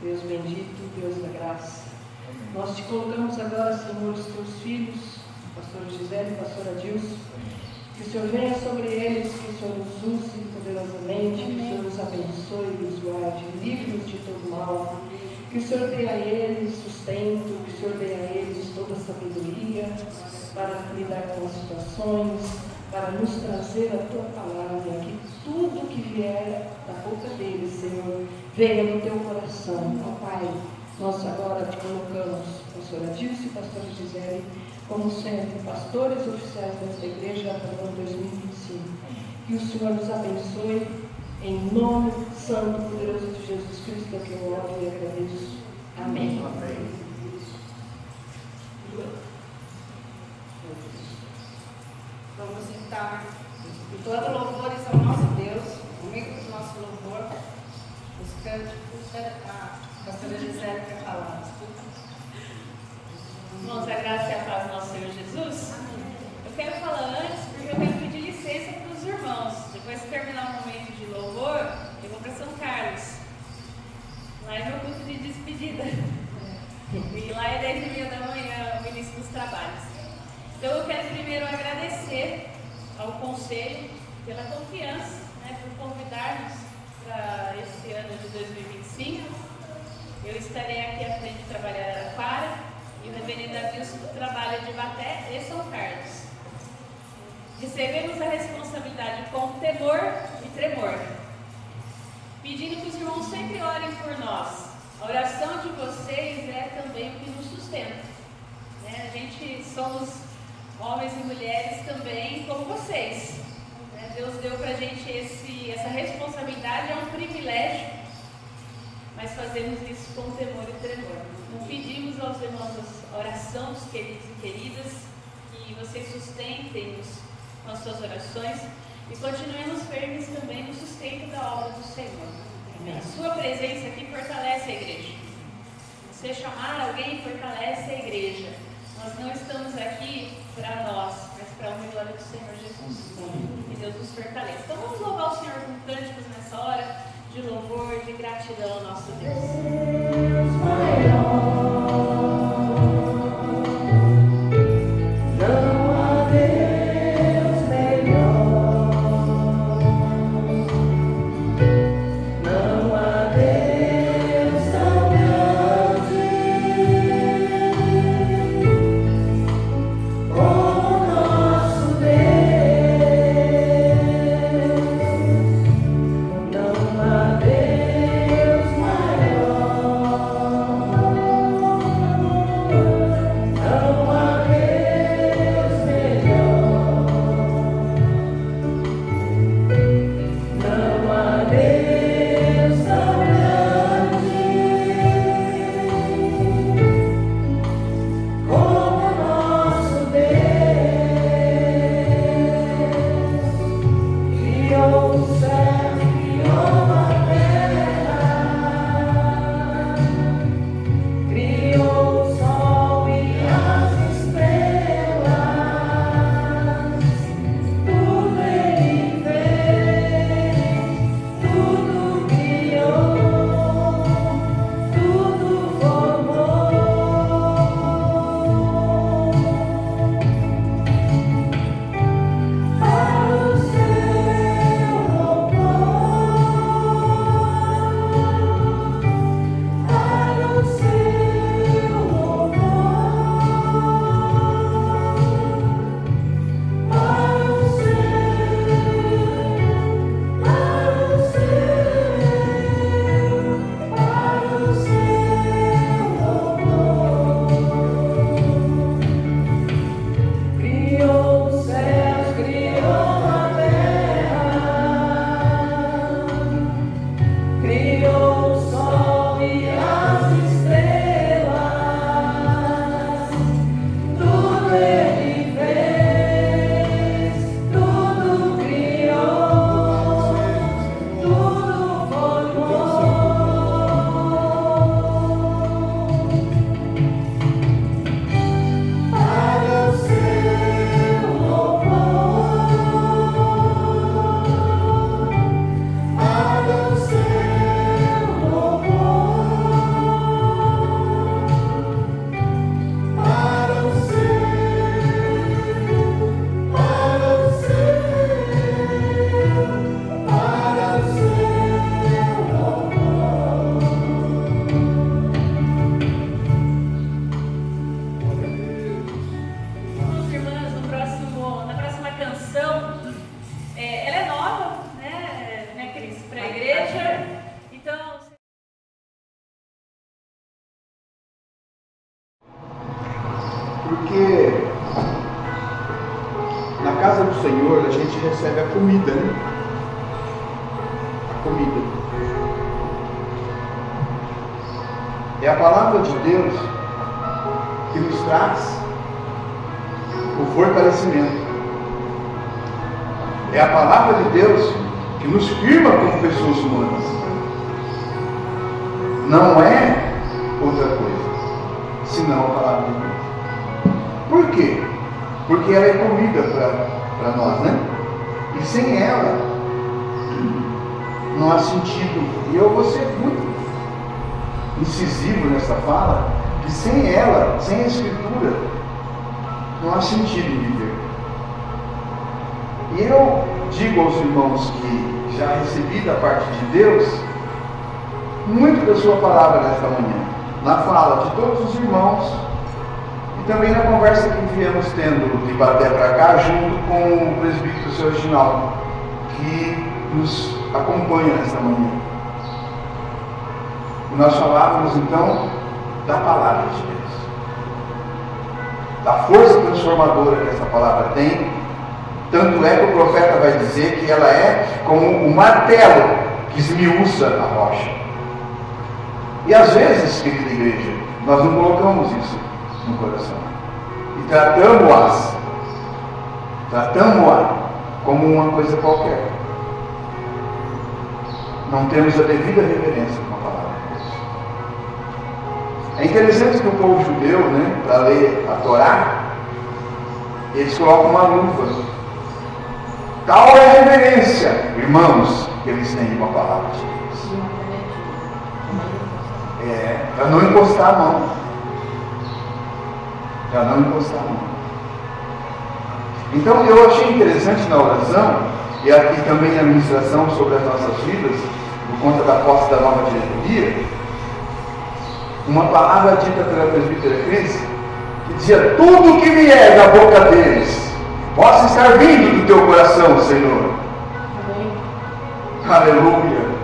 Deus bendito, Deus da graça. Nós te colocamos agora, Senhor, os teus filhos, pastor Gisele, pastor Adilson, que o Senhor venha sobre eles, que o Senhor os use poderosamente, que o Senhor os abençoe e os guarde, livre-os de todo mal, que o Senhor dê a eles sustento, que o Senhor dê a eles toda a sabedoria para lidar com as situações, para nos trazer a tua palavra, que tudo que vier da boca deles, Senhor, venha no teu coração. Ó Pai, nós agora te colocamos, pastor Adilson e pastor Gisele, como sempre, pastores oficiais desta igreja para o ano 2025. Que o Senhor nos abençoe, em nome santo e poderoso de Jesus Cristo, que eu oro e agradeço. Amém. Amém. Vamos estar entoando louvores ao nosso Deus, no meio do nosso louvor, os cânticos. A pastora Gisele quer falar, desculpa. Irmãos, a graça e a paz do nosso Senhor Jesus. Eu quero falar antes, porque eu quero pedir licença para os irmãos. Depois que terminar o momento de louvor, eu vou para São Carlos. Lá é meu culto de despedida. E lá é 10h30 da manhã, o início dos trabalhos. Então eu quero primeiro agradecer ao Conselho pela confiança, por convidar-nos para esse ano de 2025. Eu estarei aqui à frente de trabalhar em Araraquara e o reverendo Adilson trabalha de Ibaté e São Carlos. Recebemos a responsabilidade com temor e tremor, pedindo que os irmãos sempre orem por nós. A oração de vocês é também o que nos sustenta. A gente somos homens e mulheres também como vocês. Deus deu para a gente essa responsabilidade, é um privilégio, mas fazemos isso com temor e tremor. Então pedimos aos irmãos a oração dos queridos e queridas, que vocês sustentem-nos com as suas orações e continuemos firmes também no sustento da obra do Senhor. A sua presença aqui fortalece a igreja. Você chamar alguém fortalece a igreja. Nós não estamos aqui para nós, mas para a honra e glória do Senhor Jesus. Que Deus nos fortaleça. Então vamos louvar o Senhor com cânticos nessa hora de louvor, de gratidão ao nosso Deus. Deus maior. Porque na casa do Senhor a gente recebe a comida, né? A comida. É a palavra de Deus que nos traz o fortalecimento. É a palavra de Deus que nos firma como pessoas humanas. Não é outra coisa, senão a palavra de Deus. Por quê? Porque ela é comida para nós, né? E sem ela, não há sentido. E eu vou ser muito incisivo nessa fala, que sem ela, sem a Escritura, não há sentido viver. E eu digo aos irmãos que já recebi da parte de Deus muito da sua palavra nesta manhã, na fala de todos os irmãos e também na conversa que viemos tendo de Baté para cá, junto com o presbítero seu Reginaldo, que nos acompanha nesta manhã. E nós falávamos então da palavra de Deus, da força transformadora que essa palavra tem. Tanto é que o profeta vai dizer que ela é como um martelo que esmiuça a rocha. E às vezes, querida igreja, nós não colocamos isso no coração. E tratamos-a como uma coisa qualquer. Não temos a devida reverência com a palavra de Deus. É interessante que o povo judeu, né, para ler a Torá, eles colocam uma luva. Tal é a reverência, irmãos, que eles têm com a palavra de Deus. Para não encostar a mão. Para não encostar a mão. Então eu achei interessante na oração, e aqui também na ministração sobre as nossas vidas, por conta da posse da nova diretoria, uma palavra dita pela presbítera Cris, que dizia: tudo que vier da boca deles possa estar vindo do teu coração, Senhor. Amém. Aleluia.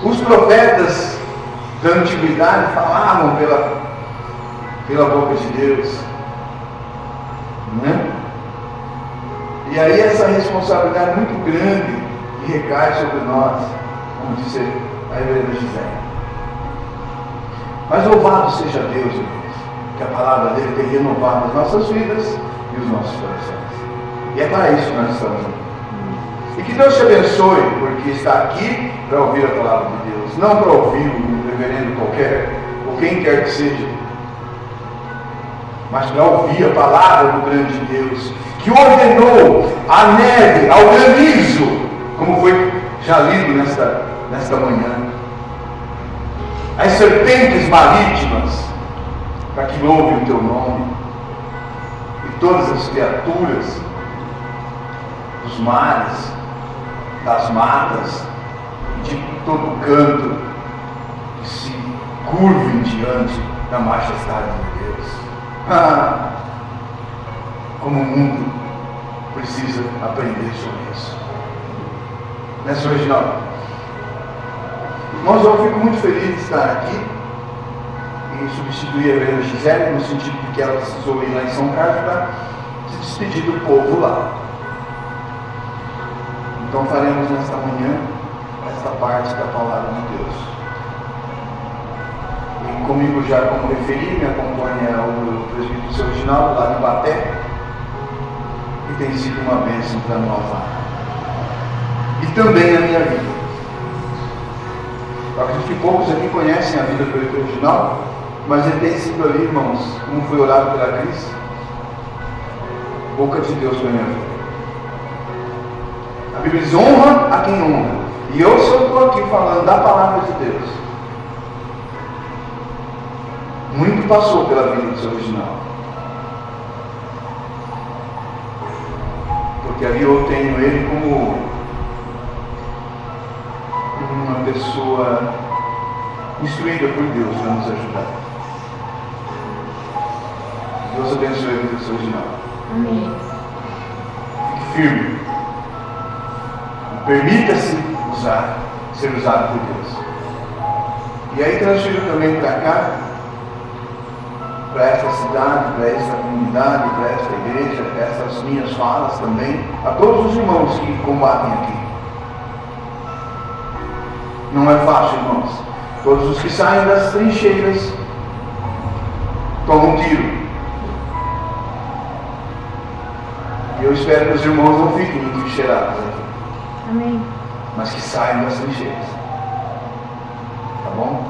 Os profetas da antiguidade falavam pela boca de Deus, né? E aí essa responsabilidade muito grande que recai sobre nós, como disse a reverenda Gisele. Mas louvado seja Deus, irmãos, que a palavra dele tem renovado as nossas vidas e os nossos corações. E é para isso que nós estamos aqui. E que Deus te abençoe, porque está aqui para ouvir a palavra de Deus, não para ouvir um reverendo qualquer, ou quem quer que seja, mas para ouvir a palavra do grande Deus, que ordenou a neve, ao granizo, como foi já lido nesta manhã, as serpentes marítimas, para que louve o teu nome, e todas as criaturas dos mares, das matas, de todo canto, que se curvem diante da majestade de Deus. Como o mundo precisa aprender sobre isso. Né, Sr. Reginaldo? Irmãos, eu fico muito feliz de estar aqui e substituir a Helena Gisele, no sentido de que ela precisou ir lá em São Carlos para se despedir do povo lá. Então faremos nesta manhã esta parte da palavra de Deus. E comigo já como referi, me acompanha o presbítero seu Reginaldo, lá de Baté, e tem sido uma bênção para nós lá. E também na minha vida. Eu acredito que poucos aqui conhecem a vida do presbítero Reginaldo, mas ele tem sido ali, irmãos, como foi orado pela Cris, boca de Deus para minha vida. A Bíblia diz: honra a quem honra. E eu, se eu estou aqui falando da palavra de Deus, muito passou pela vida do seu Reginaldo. Porque ali eu tenho ele como uma pessoa instruída por Deus para nos ajudar. Deus abençoe a vida do seu Reginaldo. Amém. Fique firme. Permita-se ser usado por Deus. E aí transfiro também para cá, para esta cidade, para esta comunidade, para esta igreja, para essas minhas falas também, a todos os irmãos que combatem aqui. Não é fácil, irmãos. Todos os que saem das trincheiras tomam tiro. E eu espero que os irmãos não fiquem entrincheirados aqui. Amém. Mas que saiam das trincheiras. Tá bom?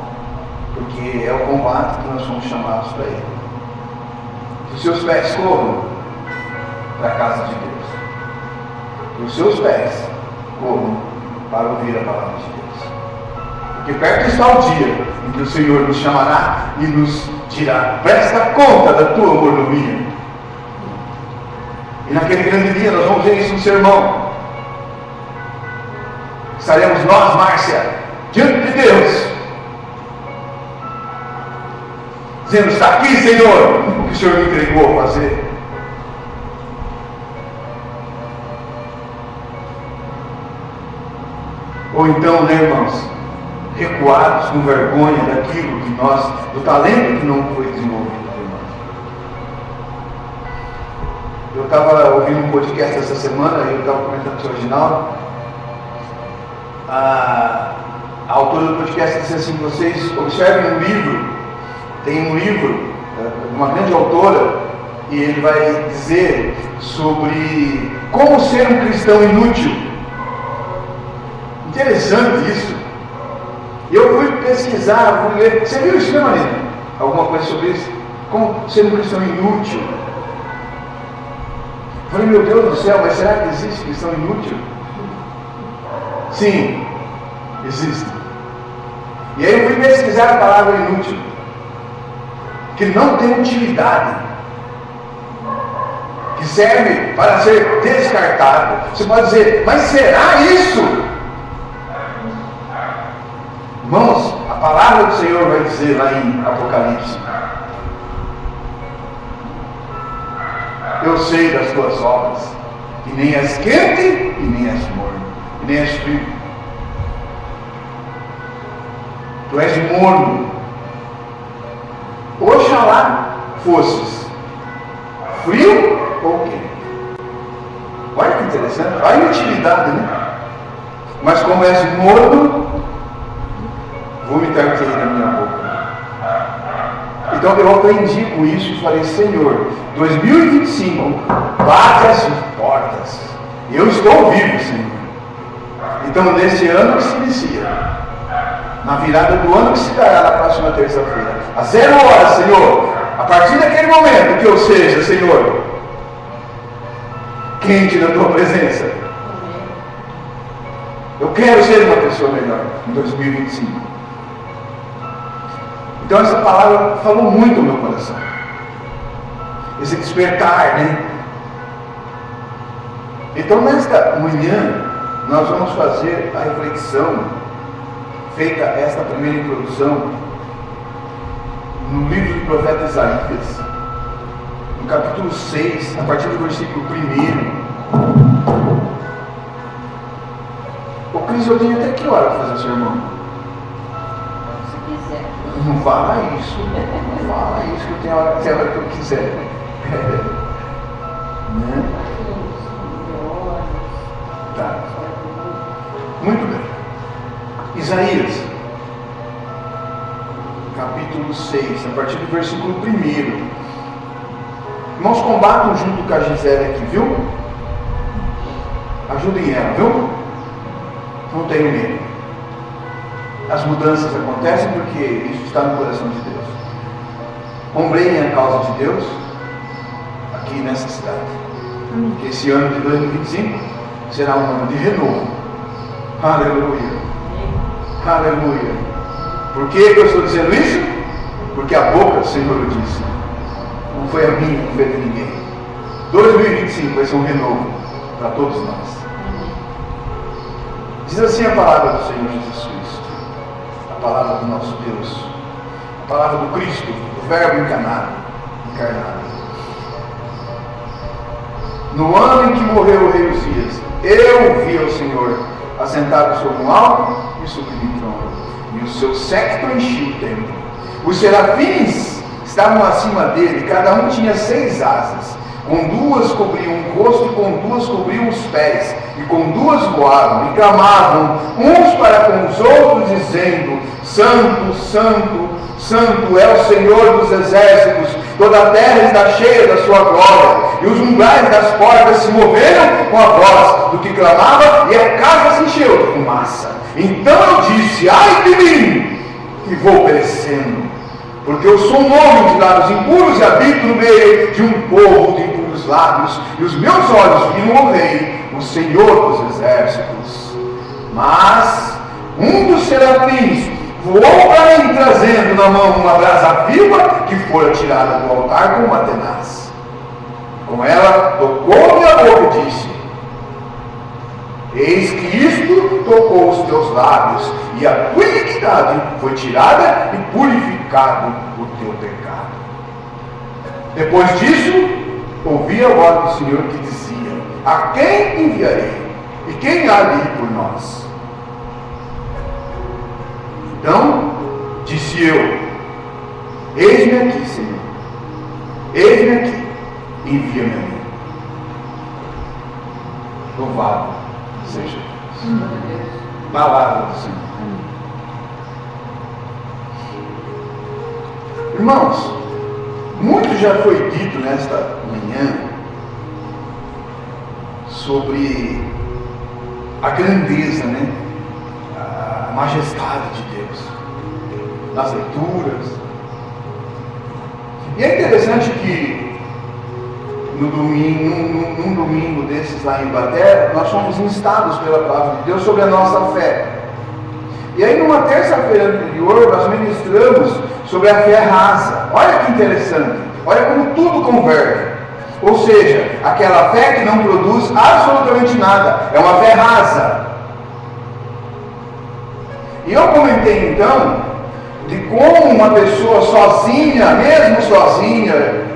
Porque é o combate que nós somos chamados para ele. Que os seus pés corram para a casa de Deus. Que os seus pés corram para ouvir a palavra de Deus. Porque perto está o dia em que o Senhor nos chamará e nos dirá: presta conta da tua mordomia. E naquele grande dia nós vamos ver isso no sermão. Estaremos nós, Márcia, diante de Deus, dizendo: está aqui, Senhor, o que o Senhor me entregou a fazer. Ou então, né, irmãos, recuados com vergonha daquilo que nós, do talento que não foi desenvolvido por nós. Eu estava ouvindo um podcast essa semana e eu estava comentando com o seu Reginaldo. A autora do podcast disse assim: vocês observem um livro, tem um livro de uma grande autora, e ele vai dizer sobre como ser um cristão inútil. Interessante isso. E eu fui pesquisar, fui ler. Você viu isso, né, Marina? Alguma coisa sobre isso? Como ser um cristão inútil. Eu falei: meu Deus do céu, mas será que existe cristão inútil? Sim, existe. E aí eu fui pesquisar a palavra inútil, que não tem utilidade, que serve para ser descartado. Você pode dizer: mas será isso? Irmãos, a palavra do Senhor vai dizer lá em Apocalipse: eu sei das tuas obras, que nem és quente e nem és morno, e nem és frio. Tu és morno. Oxalá fosses frio ou quente. Olha que interessante, olha a inutilidade, né? Mas como és morno, vomitar-te na minha boca. Então eu aprendi com isso e falei: Senhor, 2025, bate as portas. Eu estou vivo, Senhor. Então nesse ano que se inicia, na virada do ano que se dará na próxima terça-feira, às 0 horas, Senhor, a partir daquele momento que eu seja, Senhor, quente na tua presença. Eu quero ser uma pessoa melhor em 2025. Então essa palavra falou muito ao meu coração. Esse despertar, né? Então nesta manhã nós vamos fazer a reflexão, feita esta primeira introdução, no livro do profeta Isaías, no capítulo 6, a partir do versículo 1. Ô Cris, eu tenho até que hora para fazer sermão? Se quiser. Não fala isso, que eu tenho a hora que eu quiser. Né? Tá. Muito bem. Isaías, capítulo capítulo 6, a partir do versículo 1. Irmãos, combatam junto com a Gisele aqui, viu? Ajudem ela, viu? Não tenho medo. As mudanças acontecem porque isso está no coração de Deus. Ombreiem a causa de Deus aqui nessa cidade. Esse ano de 2025 será um ano de renovo. Aleluia. Aleluia. Por que eu estou dizendo isso? Porque a boca do Senhor disse. Não foi a minha, não foi a de ninguém. 2025 vai ser um renovo para todos nós. Diz assim a palavra do Senhor Jesus Cristo, a palavra do nosso Deus, a palavra do Cristo, do Verbo encarnado. No ano em que morreu o rei Uzias, eu vi o Senhor assentado sobre um alto e sublime trono, e o seu séquito enchia o templo. Os serafins estavam acima dele, cada um tinha 6 asas. Com 2 cobriam o rosto e com 2 cobriam os pés, e com 2 voavam, e clamavam uns para com os outros, dizendo: Santo, Santo, Santo é o Senhor dos exércitos, toda a terra está cheia da sua glória. E os umbrais das portas se moveram com a voz do que clamava, e a casa se encheu de fumaça. Então eu disse: ai de mim, que vou perecendo, porque eu sou um homem de lábios impuros e habito no meio de um povo de impuros lábios, e os meus olhos viram o Rei, o Senhor dos exércitos. Mas um dos serafins voou para mim, trazendo na mão uma brasa viva que fora tirada do altar com uma tenaz. Com ela tocou minha boca e disse: eis que isto tocou os teus lábios, e a tua iniquidade foi tirada e purificado o teu pecado. Depois disso, ouvi a voz do Senhor que dizia: a quem enviarei? E quem há de ir por nós? Então, disse eu: eis-me aqui, Senhor, eis-me aqui, envia-me a mim. Louvado seja Deus. Palavra do Senhor. Irmãos, muito já foi dito nesta manhã sobre a grandeza, né? A majestade de Deus nas leituras. E é interessante que num domingo desses lá em Ibaté, nós fomos instados pela palavra de Deus sobre a nossa fé. E aí numa terça-feira anterior nós ministramos sobre a fé rasa. Olha que interessante, olha como tudo converge. Ou seja, aquela fé que não produz absolutamente nada, é uma fé rasa. E eu comentei então de como uma pessoa sozinha, mesmo sozinha,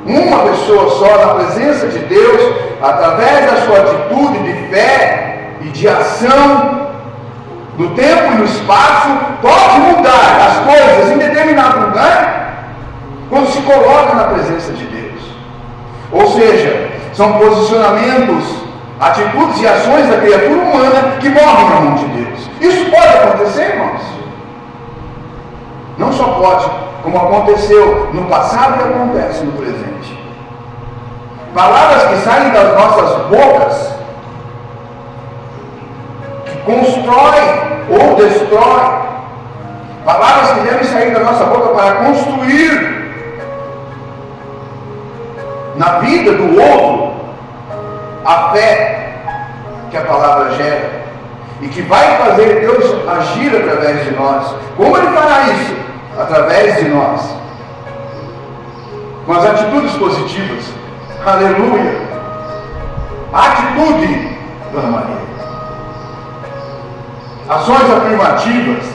uma pessoa só na presença de Deus, através da sua atitude de fé e de ação, no tempo e no espaço, pode mudar as coisas em determinado lugar, quando se coloca na presença de Deus. Ou seja, são posicionamentos, atitudes e ações da criatura humana que morrem na mão de Deus. Isso pode acontecer, irmãos? Não só pode, como aconteceu no passado e acontece no presente. Palavras que saem das nossas bocas, que constroem ou destroem. Palavras que devem sair da nossa boca para construir na vida do outro a fé que a palavra gera e que vai fazer Deus agir através de nós. Como Ele fará isso? Através de nós, com as atitudes positivas. Aleluia! Atitude, Dona Maria. Ações afirmativas,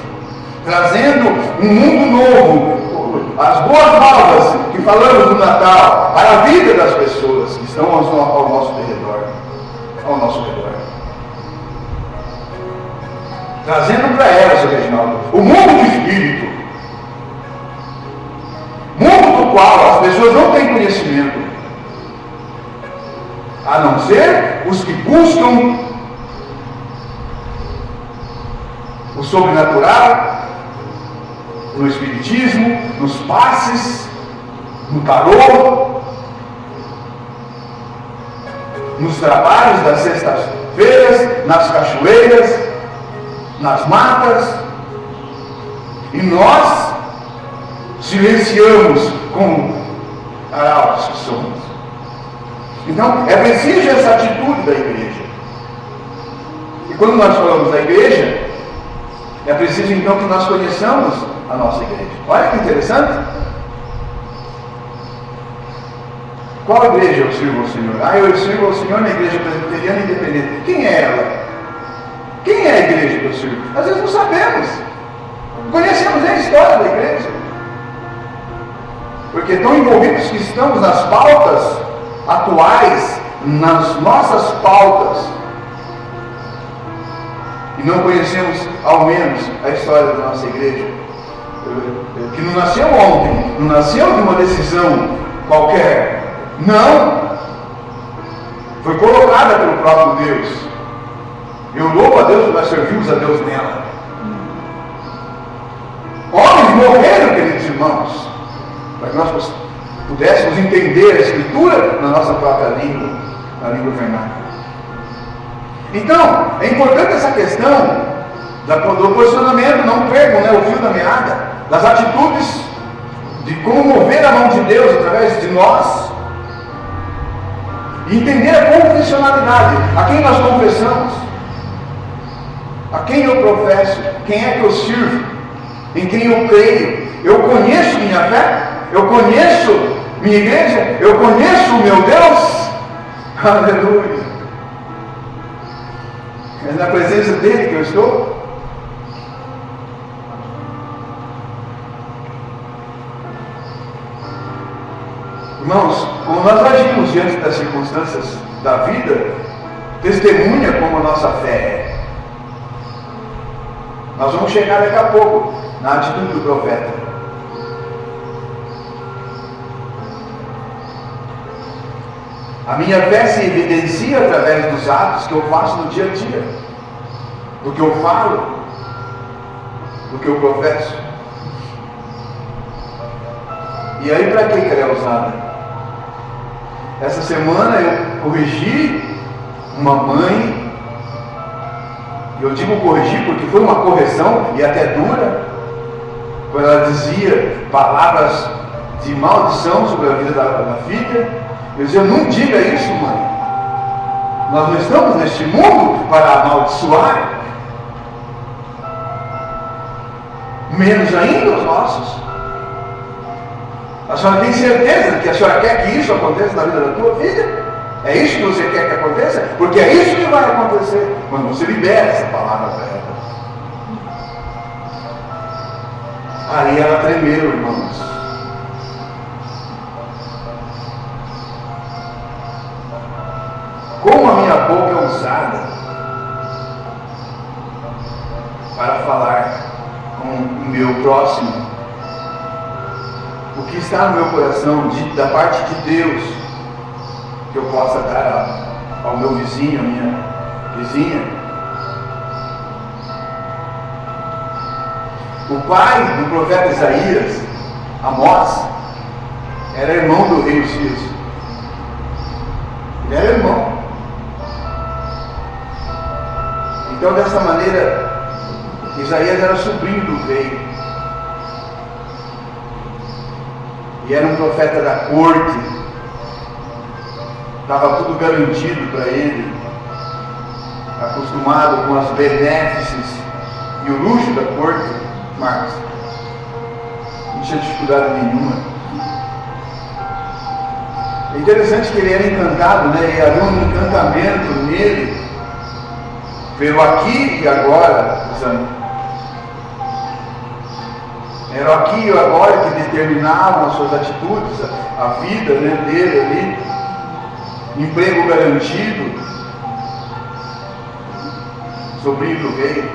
trazendo um mundo novo, as boas novas que falamos no Natal, para a vida das pessoas que estão ao nosso redor. Trazendo para elas, Reginaldo, o mundo do Espírito. Mundo do qual as pessoas não têm conhecimento, a não ser os que buscam o sobrenatural, no espiritismo, nos passes, no tarô, nos trabalhos das sextas-feiras, nas cachoeiras, nas matas, e nós silenciamos como arautos que somos. Então, é preciso essa atitude da igreja. E quando nós falamos da igreja, é preciso então que nós conheçamos a nossa igreja. Olha que interessante. Qual igreja eu sirvo ao Senhor? Eu sirvo ao Senhor na igreja presbiteriana independente. Quem é ela? Quem é a igreja que eu sirvo? Às vezes não sabemos. Conhecemos a história da igreja. Porque tão envolvidos que estamos nas pautas atuais, nas nossas pautas, e não conhecemos ao menos a história da nossa igreja, que não nasceu ontem, não nasceu de uma decisão qualquer, não, foi colocada pelo próprio Deus. Eu louvo a Deus, nós servimos a Deus nela. Homens morreram, queridos irmãos, para que nós pudéssemos entender a Escritura na nossa própria língua, na língua vernácula. Então, é importante essa questão do posicionamento, não percam o fio da meada, das atitudes, de como mover a mão de Deus através de nós, e entender a confessionalidade, a quem nós confessamos, a quem eu professo, quem é que eu sirvo, em quem eu creio. Eu conheço minha fé, eu conheço minha igreja, eu conheço o meu Deus. Aleluia. É na presença dele que eu estou. Irmãos, como nós agimos diante das circunstâncias da vida, testemunha como a nossa fé é. Nós vamos chegar daqui a pouco na atitude do profeta. A minha fé se evidencia através dos atos que eu faço no dia a dia, do que eu falo, do que eu professo. E aí, para que ela é usada? Essa semana eu corrigi uma mãe, e eu digo corrigir porque foi uma correção e até dura, quando ela dizia palavras de maldição sobre a vida da filha. Eu dizia: não diga isso, mãe. Nós não estamos neste mundo para amaldiçoar, menos ainda os nossos. A senhora tem certeza que a senhora quer que isso aconteça na vida da tua filha? É isso que você quer que aconteça? Porque é isso que vai acontecer quando você libera essa palavra para ela. Aí ela tremeu, irmãos. Como a minha boca é usada para falar com o meu próximo, o que está no meu coração da parte de Deus, que eu possa dar ao meu vizinho, à minha vizinha. O pai do profeta Isaías, Amós, era irmão do rei Uzias. Ele era irmão. Então, dessa maneira, Isaías era sobrinho do rei. E era um profeta da corte. Estava tudo garantido para ele. Acostumado com as benéfices e o luxo da corte, Marcos. Não tinha dificuldade nenhuma. É interessante que ele era encantado, né? E havia um encantamento nele pelo aqui e agora, era o aqui e o agora que determinavam as suas atitudes, a vida, né, dele ali, emprego garantido, sobrinho do rei,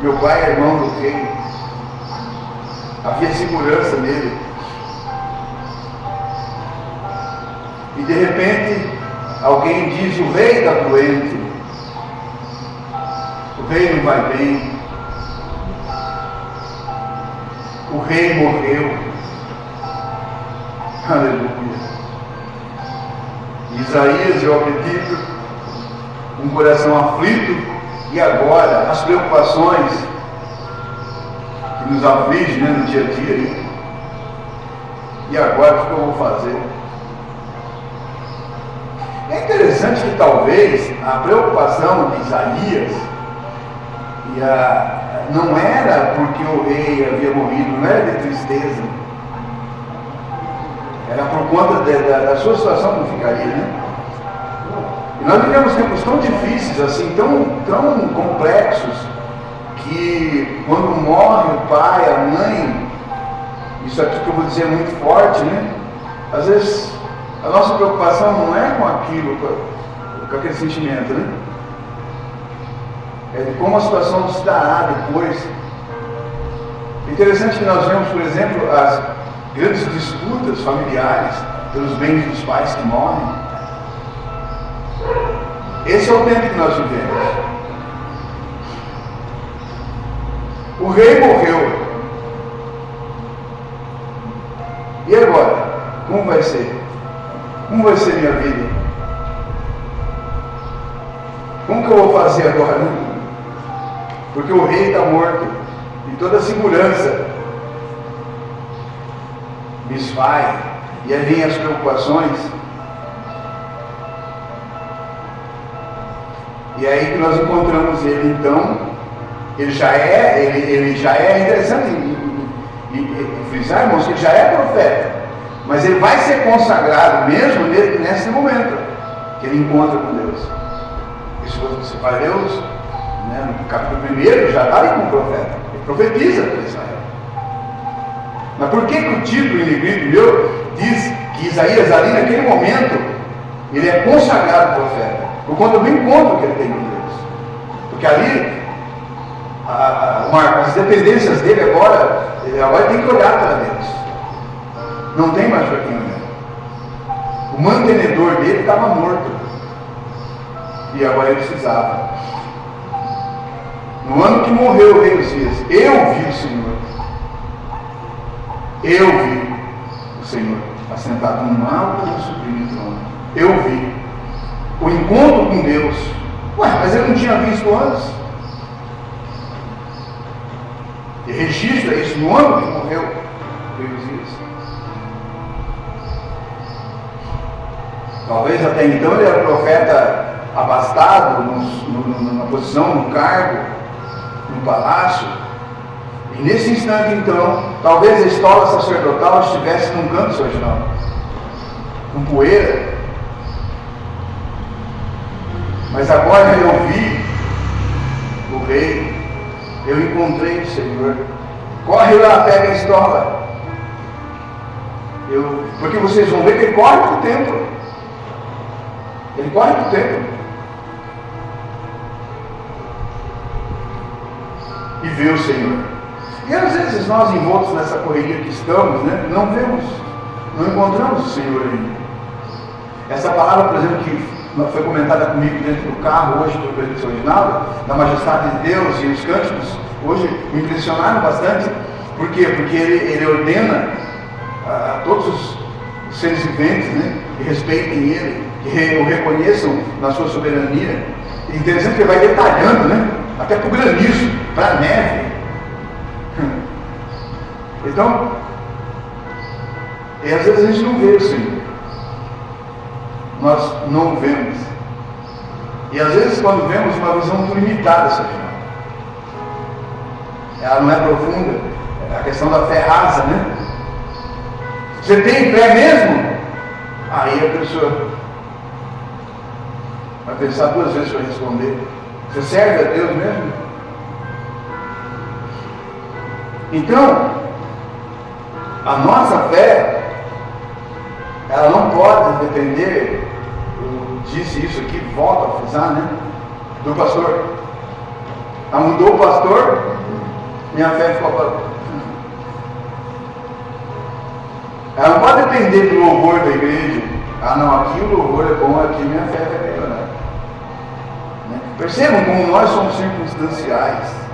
meu pai é irmão do rei, havia segurança nele. E de repente alguém diz: o rei está doente, o rei não vai bem. rei morreu. Aleluia. Isaías, eu acredito, um coração aflito, e agora as preocupações que nos afligem, né, no dia a dia. E agora o que eu vou fazer? É interessante que talvez a preocupação de Isaías não era porque o rei havia morrido, não era de tristeza, era por conta da sua situação como ficaria, né? E nós vivemos tempos tão difíceis, assim, tão complexos, que quando morre o pai, a mãe, isso aqui que eu vou dizer é muito forte, né? Às vezes a nossa preocupação não é com aquilo, com aquele sentimento, né? É de como a situação se dará depois. Interessante que nós vemos, por exemplo, as grandes disputas familiares pelos bens dos pais que morrem. Esse é o tempo que nós vivemos. O rei morreu. E agora? Como vai ser? Como vai ser minha vida? Como que eu vou fazer agora? Porque o rei está morto. E toda a segurança me esvai. E aí vem as preocupações. E aí que nós encontramos ele, então. Ele já é interessante frisar, irmãos, que ele já é profeta, mas ele vai ser consagrado mesmo nesse momento que ele encontra com Deus. Isso você vai ver né, no capítulo 1, já está ali como profeta, ele profetiza para Israel. Mas por que o título em negrito meu diz que Isaías ali naquele momento ele é consagrado profeta? Por conta do encontro que ele tem com Deus. Porque ali as dependências dele agora tem que olhar para Deus. Não tem mais para quem olhar. O mantenedor dele estava morto. E agora ele precisava. No ano que morreu o rei Uzias, eu vi o Senhor. Eu vi o Senhor assentado num alto e sublime trono. Eu vi o encontro com Deus. Ué, mas ele não tinha visto antes? E registra isso no ano que morreu o rei Uzias. Talvez até então ele era profeta abastado, numa posição, num cargo, no palácio. E nesse instante então, talvez a estola sacerdotal estivesse num canto surgindo, com poeira. Mas agora eu vi o rei. Eu encontrei o Senhor. Corre lá, pega a estola. Porque vocês vão ver que ele corre para o templo. Ele corre para o templo. E vê o Senhor. E às vezes nós envoltos nessa correria que estamos, né, não encontramos o Senhor ainda. Essa palavra, por exemplo, que foi comentada comigo dentro do carro hoje do presbítero original, da majestade de Deus, e os cânticos hoje me impressionaram bastante. Por quê? Porque ele ordena a todos os seres viventes, né, que respeitem ele, que o reconheçam na sua soberania. É interessante que ele vai detalhando, né, até para o granizo, para a neve. Então, e às vezes a gente não vê o Senhor. Nós não o vemos. E às vezes quando vemos uma visão muito limitada, Senhor. Ela não é profunda. É a questão da fé rasa, né? Você tem fé mesmo? Aí a pessoa vai pensar duas vezes para responder. Você serve a Deus mesmo? Então, a nossa fé, ela não pode depender, eu disse isso aqui, volto a frisar, né? Do pastor. Mudou o pastor, minha fé ficou para. Ela não pode depender do louvor da igreja. Não, aqui o louvor é bom, aqui minha fé vai melhorar. Percebam como nós somos circunstanciais.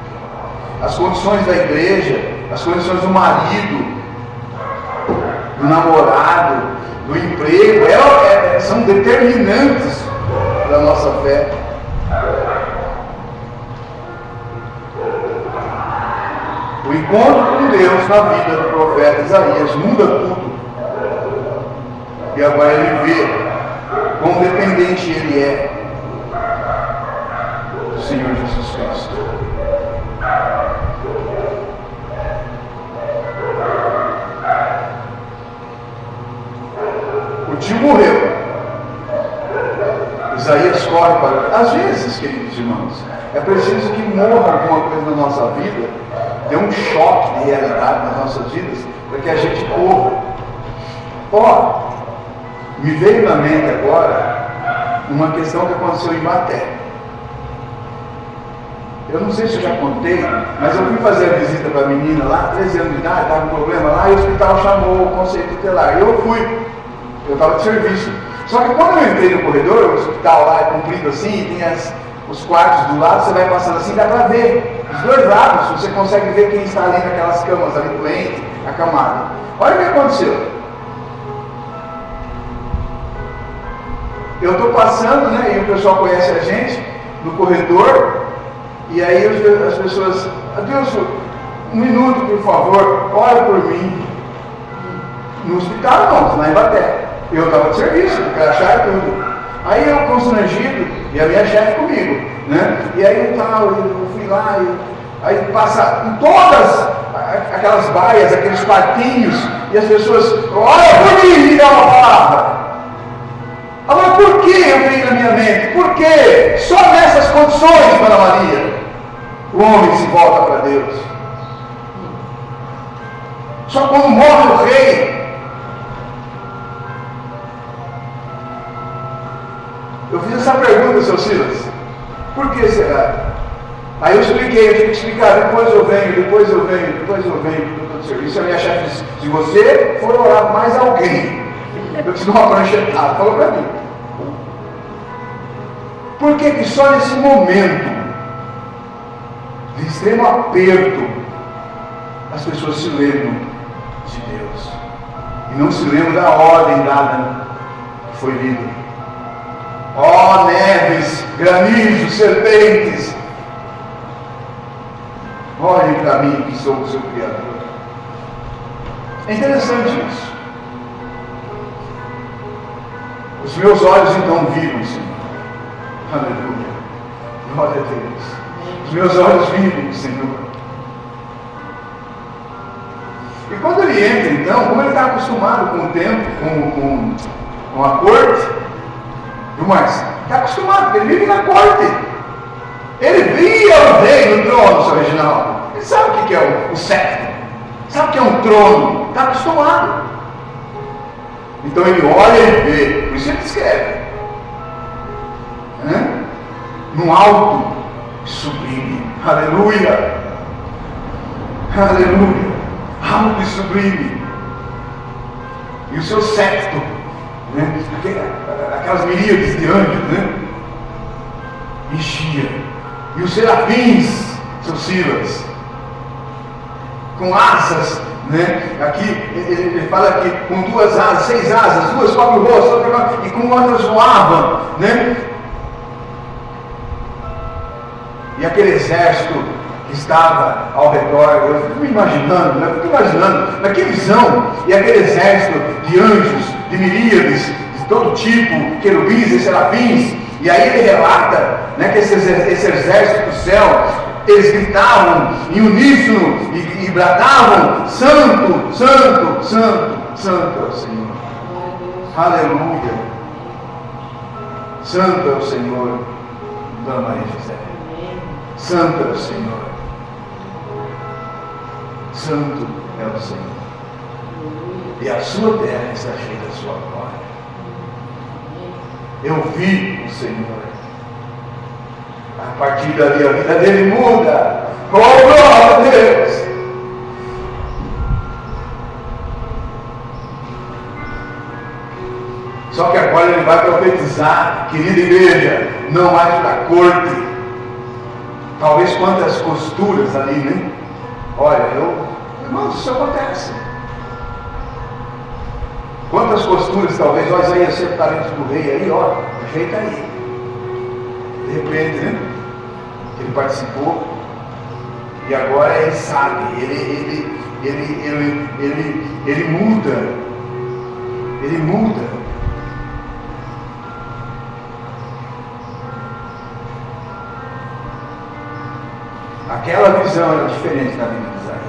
As condições da igreja, as condições do marido, do namorado, do emprego, são determinantes da nossa fé. O encontro com Deus na vida do profeta Isaías muda tudo. E agora ele vê quão dependente ele é do Senhor Jesus Cristo. O tio morreu. Isaías corre para... Às vezes, queridos irmãos, é preciso que morra alguma coisa na nossa vida, dê um choque de realidade nas nossas vidas, para que a gente corra. Me veio na mente agora uma questão que aconteceu em Baté. Eu não sei se eu já contei, mas eu fui fazer a visita para a menina lá, 13 anos de idade, estava com problema lá, e o hospital chamou o conselho tutelar. Eu fui, eu estava de serviço. Só que quando eu entrei no corredor, o hospital lá é comprido assim, tem os quartos do lado, você vai passando assim, dá para ver. Dos dois lados, você consegue ver quem está ali naquelas camas, ali doente, acamado. Olha o que aconteceu. Eu estou passando, né, e o pessoal conhece a gente, no corredor, e aí as pessoas, Adilson, um minuto, por favor, ora por mim. No hospital não, lá em Baté. Eu estava de serviço, crachá e tudo. Aí eu constrangido, e a minha chefe comigo, né? E aí eu fui lá, aí passa em todas aquelas baias, aqueles quartinhos, e as pessoas, olha por mim, me dá uma palavra. Agora, por que eu tenho na minha mente? Porque só nessas condições, Dona Maria, o homem se volta para Deus. Só quando morre o rei. Eu fiz essa pergunta, seu Silas. Por que será? Aí eu expliquei, eu tive que explicar, depois eu venho, porque eu estou de serviço. A minha chefe disse, se você for orar com mais alguém, eu te dou uma pranchetada. Falou para mim. Por que só nesse momento de extremo aperto as pessoas se lembram de Deus e não se lembram da ordem dada que foi lida? Neves, granizos, serpentes, olhem para mim que sou o seu Criador. É interessante isso. Os meus olhos então viram, Senhor. Aleluia. Glória a Deus. Os meus olhos viram, Senhor. E quando ele entra, então, como ele está acostumado com o tempo, com a corte, mas está acostumado, porque ele vive na corte. Ele via o rei no trono, seu Reginaldo. Ele sabe o que é o cetro. Sabe o que é um trono. Está acostumado. Então ele olha e vê. Por isso ele escreve. No alto sublime. Aleluia. Aleluia. Alto e sublime. E o seu cetro, né? Aquelas miríades de anjos, né? Enchia. E os serafins, seus Silas, com asas, né? Aqui ele fala que com 2 asas, 6 asas, 2 cobre o rosto, e com outras voavam, né? E aquele exército que estava ao redor, eu fico imaginando, mas que visão, e aquele exército de anjos, de miríades, de todo tipo, querubins e serafins, e aí ele relata, né, que esse exército do céu, eles gritavam em uníssono e bradavam, santo, santo, santo, santo é o Senhor. Aleluia. Santo é o Senhor, Dona Maria José. Santo é o Senhor. Santo é o Senhor. E a sua terra está cheia da sua glória. Eu vi o Senhor. A partir dali a vida dele muda. Oh, glória a Deus! Só que agora ele vai profetizar, querida igreja, não mais para a corte. Talvez quantas costuras ali, né? Olha, eu Irmãos, isso acontece. Quantas costuras talvez nós aí acertaremos do rei aí, ó, ajeita aí. De repente, né? Ele participou e agora ele sabe, ele muda. Ele muda. Aquela visão era diferente da vida de Isaías.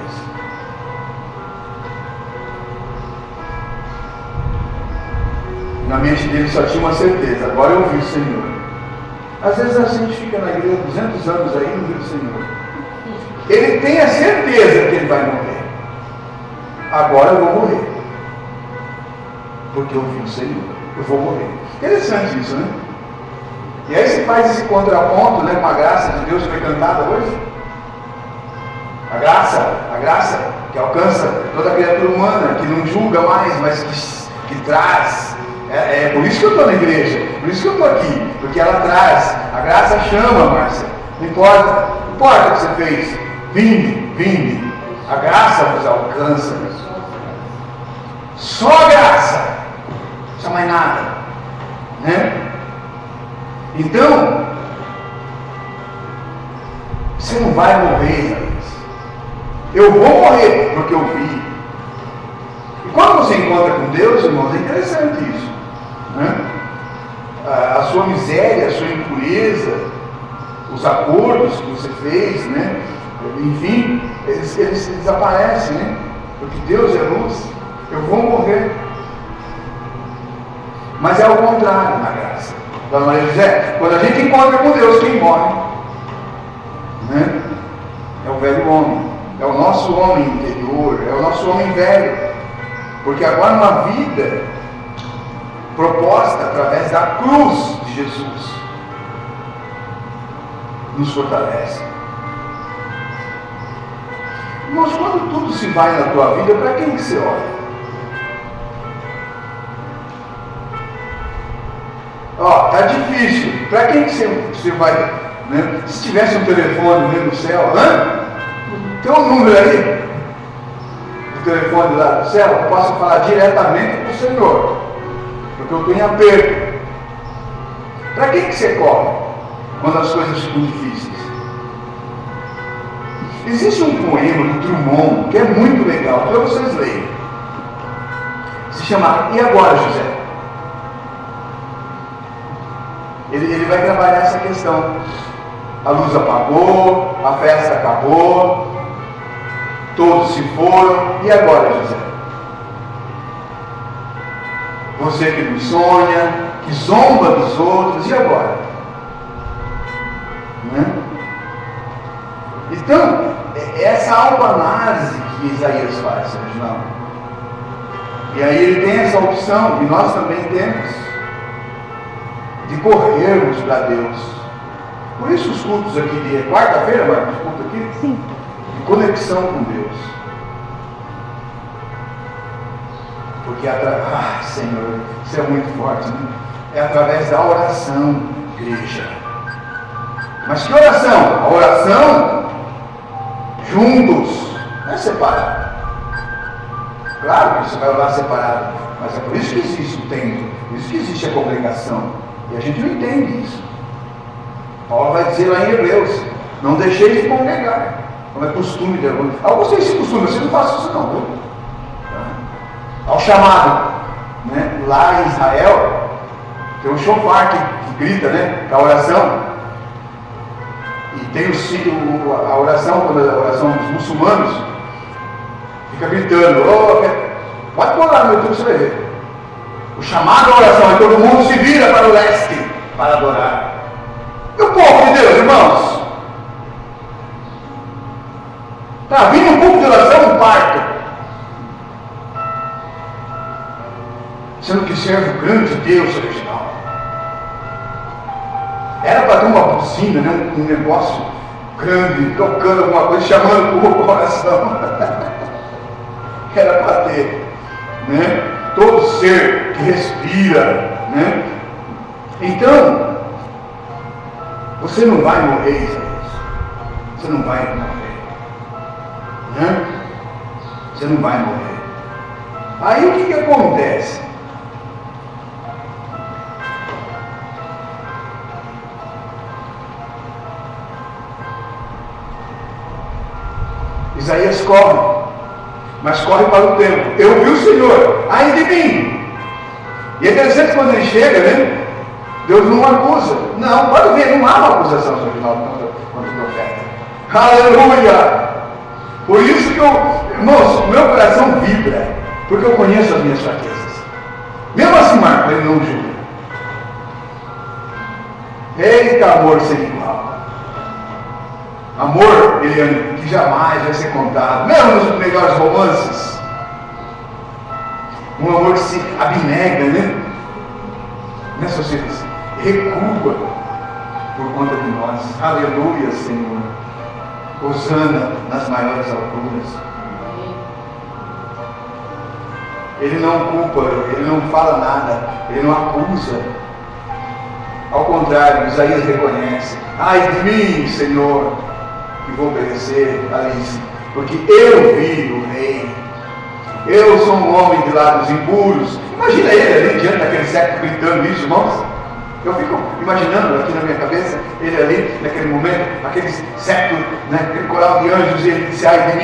Na mente dele só tinha uma certeza: agora eu vi o Senhor. Às vezes a gente fica na igreja 200 anos aí e não viu o Senhor. Ele tem a certeza que ele vai morrer. Agora eu vou morrer. Porque eu vi o Senhor. Eu vou morrer. Interessante isso, né? E aí se faz esse contraponto, né, com a graça de Deus que foi cantada hoje. A graça que alcança toda a criatura humana, que não julga mais, mas que traz. É por isso que eu estou na igreja, por isso que eu estou aqui, porque ela traz. A graça chama, Márcia. Não importa o que você fez. Vinde. A graça vos alcança. Só a graça. Não precisa mais nada. Né? Então, você não vai morrer, Isaías. Eu vou morrer porque eu vi. E quando você encontra com Deus, irmãos, é interessante isso. Né? A sua miséria, a sua impureza, os acordos que você fez, né? Enfim, eles desaparecem, né? Porque Deus é luz. Eu vou morrer. Mas é ao contrário na graça. Dona Maria José, quando a gente encontra com Deus, quem morre, né? É o velho homem. É o nosso homem interior. É o nosso homem velho. Porque agora uma vida proposta através da cruz de Jesus nos fortalece. Irmãos, quando tudo se vai na tua vida, para quem que você olha? Ó, tá difícil. Para quem que você vai, né? Se tivesse um telefone no céu, tem um número aí do telefone lá do céu, eu posso falar diretamente com o Senhor, porque eu estou em aperto. Para quem que você corre quando as coisas ficam difíceis? Existe um poema do Drummond que é muito legal, para vocês lerem. Se chama E Agora, José? Ele vai trabalhar essa questão. A luz apagou, a festa acabou, todos se foram, e agora, José? Você que não sonha, que zomba dos outros, e agora? Né? Então, essa autoanálise que Isaías faz, Reginaldo. E aí ele tem essa opção, e nós também temos, de corrermos para Deus. Por isso os cultos aqui de quarta-feira, Marcos, culto aqui? Sim. De conexão com Deus. Porque Senhor, isso é muito forte, né? É através da oração, igreja. Mas que oração? A oração juntos, não é separado. Claro que você vai orar separado, mas é por isso que existe o templo, por isso que existe a congregação. E a gente não entende isso. Paulo vai dizer lá em Hebreus: não deixeis de congregar, como é costume de alguns. Vocês se costumam, vocês não façam isso não, viu? Ao chamado, né? Lá em Israel tem um shofar que grita, né? Com a oração. E tem a oração, quando a oração dos muçulmanos fica gritando. Pode pôr lá no YouTube, você vai ver. O chamado à oração é todo mundo se vira para o leste para adorar. E o povo de Deus, irmãos? Está vindo um pouco de oração, um parto. Sendo que serve o grande Deus original. Era para ter uma buzina, né? Um negócio grande, tocando alguma coisa, chamando o povo para oração. Era para ter, né? Todo ser que respira, né? Então, você não vai morrer, Isaías. Você não vai morrer, né? Você não vai morrer. Aí o que acontece? Isaías corre, mas corre para o templo. Eu vi o Senhor, ai de mim. E é interessante quando ele chega, né? Deus não acusa. Não, pode ver, não há uma acusação contra o profeta. Aleluia! Por isso que irmãos, meu coração vibra, porque eu conheço as minhas fraquezas. Mesmo assim, Marco, ele não julga. Eita, amor sem igual. Amor, Eliane, que jamais vai ser contado, mesmo nos melhores romances. Um amor que se abnega, né? Nessa sociedade, recua por conta de nós. Aleluia, Senhor. Hosana nas maiores alturas. Ele não culpa, ele não fala nada, ele não acusa. Ao contrário, Isaías reconhece: ai de mim, Senhor, que vou obedecer a Alice, porque eu vi o rei. Eu sou um homem de lábios impuros. Imagina ele ali diante daquele século gritando isso, irmãos. Eu fico imaginando aqui na minha cabeça, ele ali, naquele momento, aquele século, né, aquele coral de anjos, e ele disse: ai de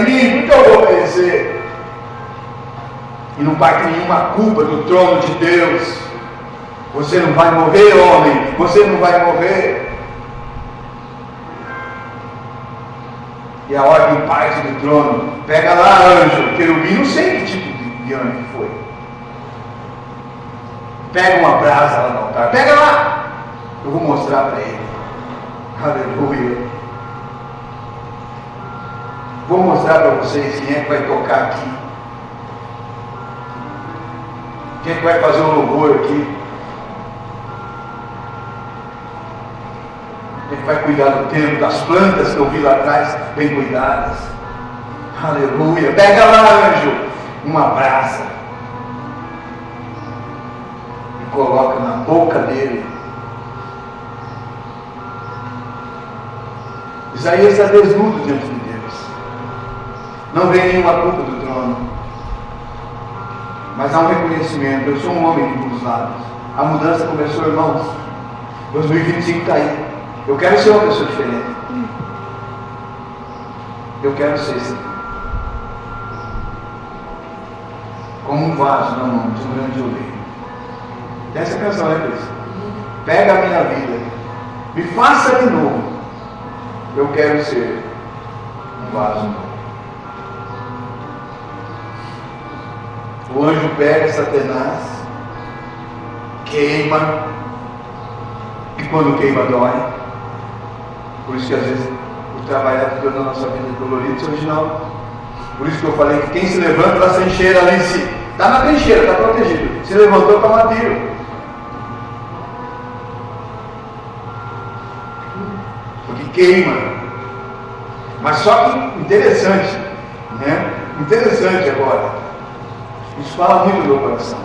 mim, porque eu vou obedecer. E não parte nenhuma culpa do trono de Deus. Você não vai morrer, homem, você não vai morrer. E a ordem parte do trono: pega lá, anjo, querubim, não sei que tipo de anjo foi. Pega uma brasa lá no altar, pega lá, eu vou mostrar para ele. Aleluia. Vou mostrar para vocês quem é que vai tocar aqui, quem é que vai fazer o louvor aqui, quem é que vai cuidar do templo, das plantas que eu vi lá atrás, bem cuidadas. Aleluia. Pega lá, anjo, uma brasa, coloca na boca dele. Isaías está desnudo diante de Deus. Não vem nenhuma culpa do trono, mas há um reconhecimento: eu sou um homem de muitos lábios. A mudança começou, irmãos. 2025 está aí. Eu quero ser uma pessoa diferente. Eu quero ser como um vaso na mão de um grande oleiro. Essa canção é isso. Pega a minha vida, me faça de novo. Eu quero ser um vaso novo. O anjo pega Satanás, queima, e quando queima dói. Por isso que às vezes o trabalhar de Deus na nossa vida é dolorido, isso é original. Por isso que eu falei que quem se levanta da trincheira ali, se está na trincheira, está protegido. Se levantou para matar tiro. Porque queima. Mas só que interessante, né? Interessante agora. Isso fala muito do meu coração.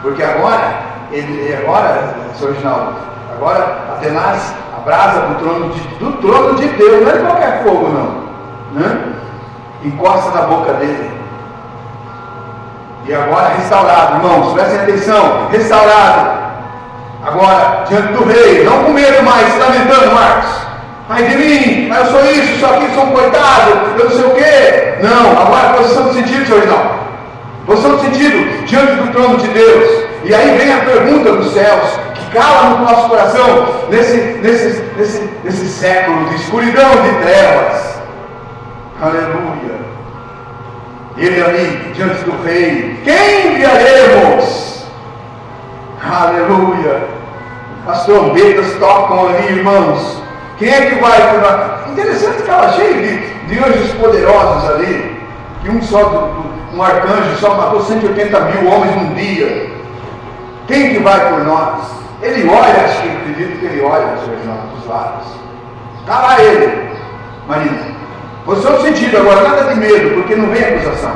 Porque agora, seu original, agora Atenas abrasa do trono de Deus, não é de qualquer fogo não, né? Encosta na boca dele. E agora restaurado, irmãos, prestem atenção, restaurado. Agora, diante do rei, não com medo mais, se lamentando, Marcos. Ai de mim, eu sou isso, sou aquilo, sou um coitado, eu não sei o quê. Não, agora posição de sentido, seu original. Posição de sentido diante do trono de Deus. E aí vem a pergunta dos céus, que cala no nosso coração, nesse século de escuridão, de trevas. Aleluia. Ele ali, diante do rei, quem enviaremos? Aleluia. As trombetas tocam ali, irmãos. Quem é que vai por nós? Interessante que estava cheio de anjos poderosos ali, que um arcanjo só matou 180 mil homens num dia. Quem que vai por nós? Ele olha, acho que acredito que ele olha, seu irmão, dos lados. Está lá ele, Marina. Posição de sentido agora, nada de medo, porque não vem acusação.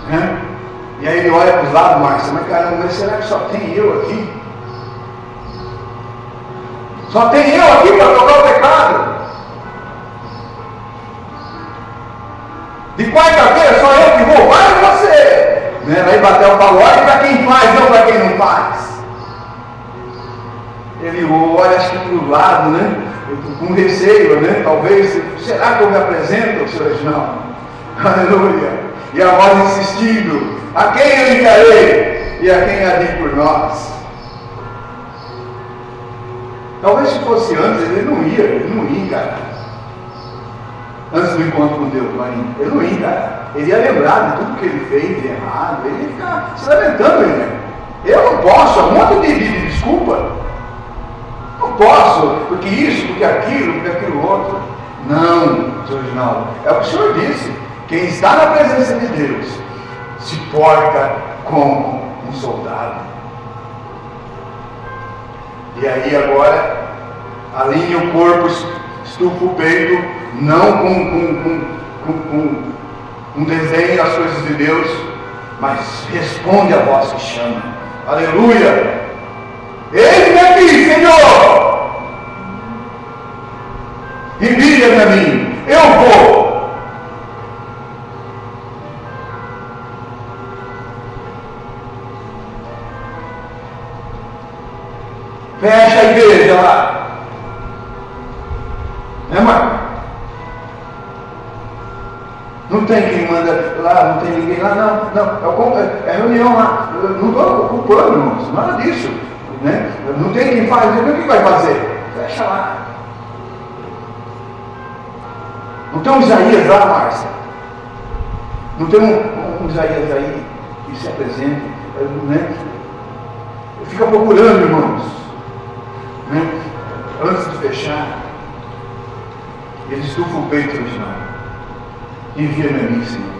Né? E aí ele olha para os lados, Márcia, mas caramba, mas será que só tem eu aqui? Só tem eu aqui para tocar o pecado? quarta-feira só eu que vou, vai você. Né? Aí Batel falou, olha para quem faz, não para quem não faz. Ele olha acho que para o lado, né? Com receio, né? Talvez, será que eu me apresento, Sr. Reginaldo? Aleluia. E a voz insistindo, a quem eu enviarei e a quem há de ir por nós. Talvez se fosse antes, ele não ia encarar. Antes do encontro com Deus, Marinho, ele não ia encarar. Ele ia lembrar de tudo que ele fez de errado, ele ia ficar se lamentando, né? Eu não posso, um monte de desculpa. Não posso, porque isso, porque aquilo outro. Não, Sr. Reginaldo, é o que o Senhor disse. Quem está na presença de Deus se porta como um soldado. E aí agora, alinha o corpo, estufa o peito, não com desenho às coisas de Deus, mas responde a voz que chama. Aleluia! Eis-me aqui, Senhor! Envia-me a mim, eu vou! Fecha a igreja lá. Né, Marco? Não tem quem manda lá, não tem ninguém lá, não. É reunião lá. Eu não estou ocupando, irmãos, nada disso. Né? Não tem quem faz, o que vai fazer? Fecha lá. Não tem um Isaías lá, Márcia? Não tem um Isaías aí que se apresente, né? Fica procurando, irmãos. Né? Antes de fechar, ele estufa o peito original. Envia-me a mim, Senhor.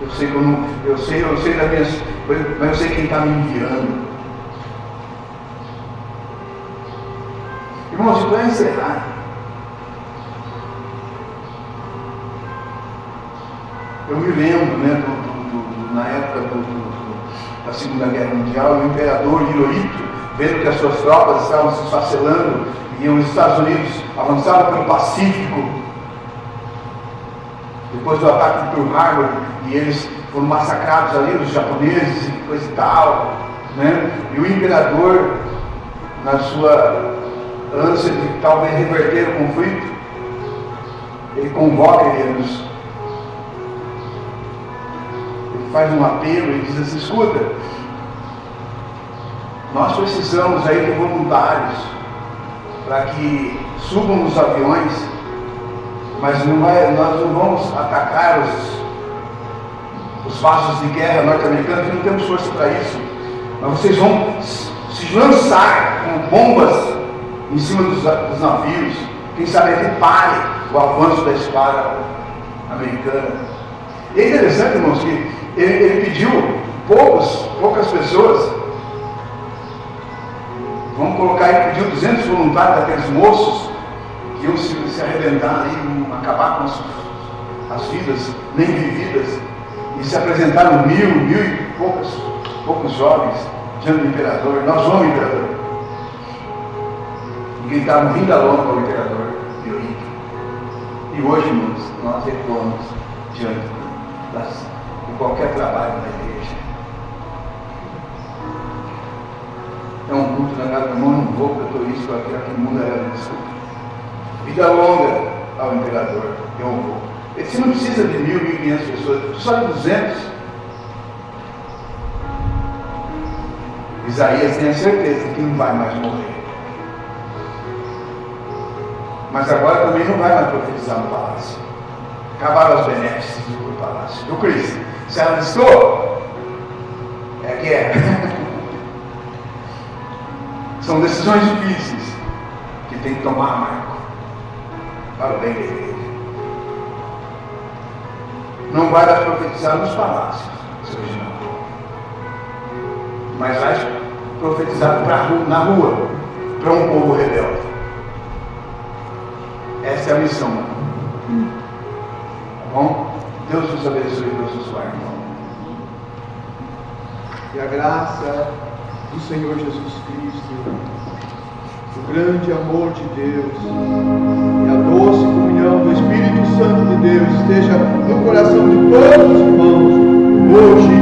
Eu sei das minhas coisas, mas eu sei quem está me enviando. Irmãos, para encerrar, eu me lembro, né, na época da Segunda Guerra Mundial, o imperador Hirohito, vendo que as suas tropas estavam se esfacelando e os Estados Unidos avançavam pelo Pacífico, depois do ataque de Pearl Harbor, e eles foram massacrados ali, os japoneses e coisa e tal, né? E o imperador, na sua ânsia de talvez reverter o conflito, ele convoca eles, ele faz um apelo e diz assim: escuta, nós precisamos aí de voluntários para que subam nos aviões, mas nós não vamos atacar os vasos de guerra norte-americanos, porque não temos força para isso, mas vocês vão se lançar com bombas em cima dos navios, quem sabe ele pare o avanço da espada americana. E é interessante, irmãos, que ele pediu poucas pessoas. Vamos colocar aí, pediu 200 voluntários daqueles moços que iam se arrebentar ali, acabar com as vidas nem vividas, e se apresentaram mil e poucos jovens diante do imperador. Nós vamos, imperador. E gritaram vindo a longa ao imperador Hirohito. E hoje, irmãos, nós recuamos diante de qualquer trabalho da igreja. É um culto na casa do irmão, não vou, porque eu estou isso, aquele mundo era desculpa. Vida longa ao imperador, eu vou. Você não precisa de 1.000, 1.500 pessoas, só de 200. Isaías tem a certeza que não vai mais morrer. Mas agora também não vai mais profetizar no palácio. Acabaram os benefícios do palácio. Eu, Cris, se ela distou, é guerra. São decisões difíceis que tem que tomar, Marco, para o bem da igreja. Não vai mais profetizar nos palácios, seu Reginaldo, mas vai profetizar na rua, para um povo rebelde. Essa é a missão. Tá bom? Deus nos abençoe e Deus nos guarde. E a graça do Senhor Jesus Cristo, o grande amor de Deus e a doce comunhão do do Espírito Santo de Deus esteja no coração de todos os irmãos, hoje